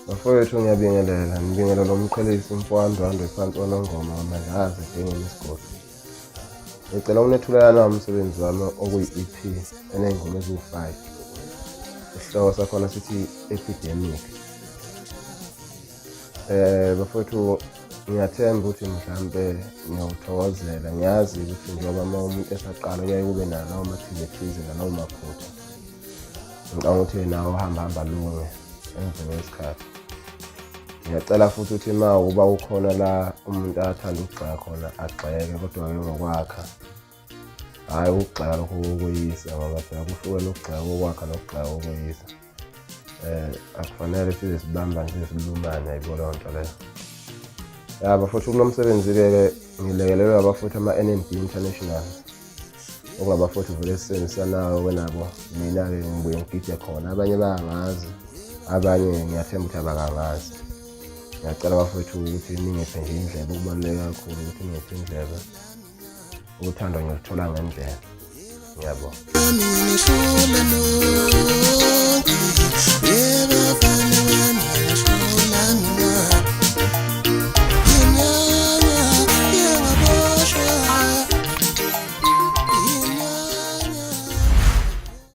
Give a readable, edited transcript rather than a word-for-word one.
Bafowethu ngiyabingelela, ngibingelela umqhelisi Mfowandwandwe phansi onongoma ngamandlazi njengesigodi. Ngicela ukunethulana umsebenzi wami okuyi-EP eney'ngoma eziwu-5. Isihloko sakhona sithi Epidemic. Bafowethu ngiyathemba ukuthi mhlambe ngiyawuthokozela, ngiyazi ukuthi njengoba uma umuntu esaqala kuyaye kube nalawo mathize nalawo maphutha. Ngicabanga ukuthi nawo hamba lunge emveni kwesikhathi. Ngiyacela futhi ukuthi uma uba ukhona la umuntu athanda ukugxeka khona agxeke, kodwa-ke ngokwakha, hhayi ukugxeka lokho kokweyisa, ngoba phela kuhlukene ukugxeka kokwakha nokugxeka kokweyisa. akufanele size sibamba nje silumane yabo leyo nto leyo. Yabo futhi kulo msebenzi-ke ngilekelelwe abafuthi ama-NNB International okungabafuthi vele sisebenzisanayo nabo. Mina-ke ngibuye ngigide khona, abanye bayangazi, abanye ngiyathemba ukuthi abakangazi. Ngiyacela abafuthi ukuthi ningiphe nje indlebe, okubaluleke kakhulu ukuthi ningiphe indlebe. Uthando ngiluthola ngendlela. Ngiyabonga.